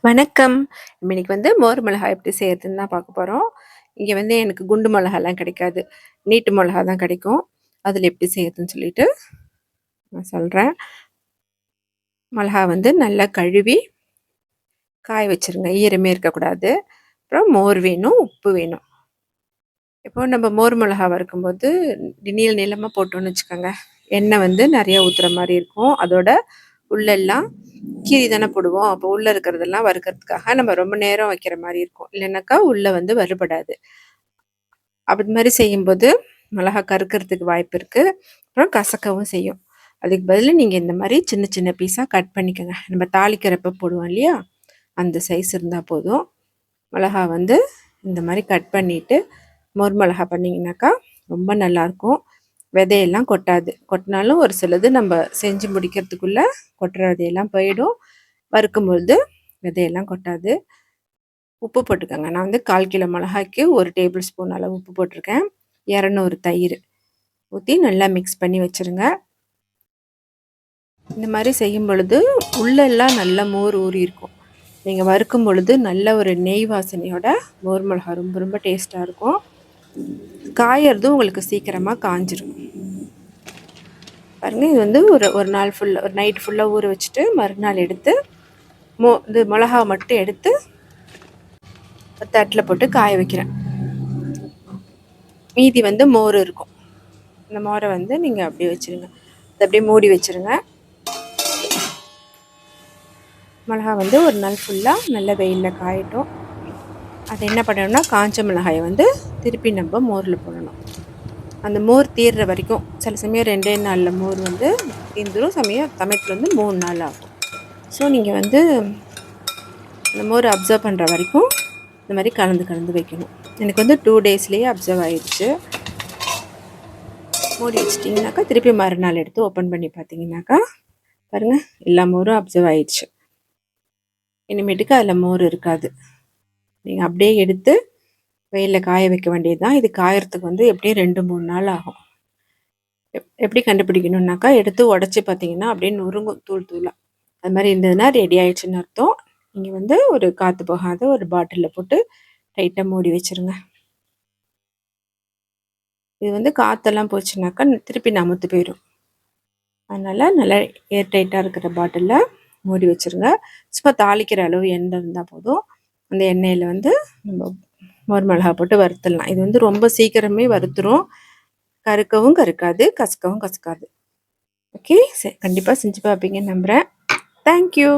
வணக்கம். இன்னைக்கு மோர் மிளகாய் எப்படி செய்யறதுன்னு தான் பார்க்க போறோம். இங்க எனக்கு குண்டு மிளகாய்லாம் கிடைக்காது. நீட்டு மிளகா தான் கிடைக்கும். அதில எப்படி செய்யறதுன்னு சொல்லிட்டு நான் சொல்றேன். மிளகா நல்லா கழுவி காய வச்சுருங்க. ஈரமே இருக்கக்கூடாது. அப்புறம் மோர் வேணும், உப்பு வேணும். இப்போ நம்ம மோர் மிளகா வறுக்கும்போது நீளமா போட்டோம்னு வச்சுக்கோங்க. எண்ணெய் நிறைய ஊத்துற மாரி இருக்கும். அதோட உள்ளெல்லாம் கீரி தானே போடுவோம். அப்போ உள்ள இருக்கிறதெல்லாம் வறுக்கிறதுக்காக நம்ம ரொம்ப நேரம் வைக்கிற மாரி இருக்கும். இல்லைனாக்கா உள்ள வறுபடாது. அப்படி மாதிரி செய்யும்போது மிளகா கருக்கிறதுக்கு வாய்ப்பு இருக்கு. அப்புறம் கசக்கவும் செய்யும். அதுக்கு பதிலா நீங்க இந்த மாதிரி சின்ன சின்ன பீஸா கட் பண்ணிக்கோங்க. நம்ம தாளிக்கிறப்ப போடுவோம் இல்லையா? அந்த சைஸ் இருந்தா போதும். மிளகா இந்த மாதிரி கட் பண்ணிட்டு மோர் மிளகா பண்ணிங்கனாக்கா ரொம்ப நல்லாயிருக்கும். விதையெல்லாம் கொட்டாது. கொட்டினாலும் ஒரு சிலது நம்ம செஞ்சு முடிக்கிறதுக்குள்ள கொட்டுற விதையெல்லாம் போயிடும். வறுக்கும்பொழுது விதையெல்லாம் கொட்டாது. உப்பு போட்டுக்கோங்க. நான் 1/4 கிலோ மிளகாய்க்கு 1 டேபிள் ஸ்பூன் அளவு உப்பு போட்டிருக்கேன். 200 தயிர் ஊற்றி நல்லா மிக்ஸ் பண்ணி வச்சுருங்க. இந்த மாதிரி செய்யும் பொழுது உள்ளெல்லாம் நல்லா மோர் ஊறி இருக்கும். நீங்கள் வறுக்கும் பொழுது நல்ல ஒரு நெய் வாசனையோட மோர் மிளகா ரொம்ப ரொம்ப டேஸ்ட்டாக இருக்கும். காயறதும் உங்களுக்கு சீக்கிரமாக காஞ்சிரும். பாருங்கள், இது ஒரு நாள் ஃபுல்லாக ஒரு நைட் ஃபுல்லாக ஊற வச்சுட்டு மறுநாள் எடுத்து இது மிளகா மட்டும் எடுத்து ஒரு தட்டில் போட்டு காய வைக்கிறேன். மீதி மோர் இருக்கும். இந்த மோரை நீங்கள் அப்படியே வச்சுருங்க. அதை அப்படியே மூடி வச்சுருங்க. மிளகா ஒரு நாள் ஃபுல்லாக நல்ல வெயிலில் காயட்டும். அதை என்ன பண்ணணும்னா காஞ்ச மிளகாயை திருப்பி நம்ம மோரில் போடணும். அந்த மோர் தீர்ற வரைக்கும். சில சமயம் 2 நாளில் மோர் தீர்ந்துடும். சமயத்தில் 3 நாள் ஆகும். ஸோ நீங்கள் அந்த மோர் அப்சர்வ் பண்ணுற வரைக்கும் இந்த மாதிரி கலந்து வைக்கணும். எனக்கு 2 டேஸ்லேயே அப்சர்வ் ஆயிடுச்சு. மூடி வச்சிட்டிங்கனாக்கா திருப்பி மறுநாள் எடுத்து ஓப்பன் பண்ணி பார்த்தீங்கன்னாக்கா பாருங்கள், எல்லா மோரும் அப்சர்வ் ஆயிடுச்சு. இனிமேட்டுக்கு அதில் மோர் இருக்காது. நீங்கள் அப்படியே எடுத்து வெயிலில் காய வைக்க வேண்டியது தான். இது காயறதுக்கு எப்படியும் 2-3 நாள் ஆகும். எப்படி கண்டுபிடிக்கணுன்னாக்கா எடுத்து உடச்சி பார்த்தீங்கன்னா அப்படியே நொறுங்கும் தூளாக. அது மாதிரி இருந்ததுன்னா ரெடி ஆயிடுச்சுன்னு அர்த்தம். நீங்கள் ஒரு காற்று போகாத ஒரு பாட்டிலில் போட்டு டைட்டாக மூடி வச்சுருங்க. இது காற்றெல்லாம் போச்சுனாக்கா திருப்பி நமுத்து போயிடும். அதனால் நல்லா ஏர் டைட்டாக இருக்கிற பாட்டிலில் மூடி வச்சுருங்க. சும்மா தாளிக்கிற அளவு எண்ணெய் இருந்தால் போதும். அந்த எண்ணெயில் நம்ம மோர் மிளகா போட்டு வறுத்துடலாம். இது ரொம்ப சீக்கிரமே வறுத்துரும். கருக்கவும் கருக்காது, கசக்கவும் கசக்காது. ஓகே, கண்டிப்பாக செஞ்சு பார்ப்பீங்கன்னு நம்புகிறேன். தேங்க்யூ.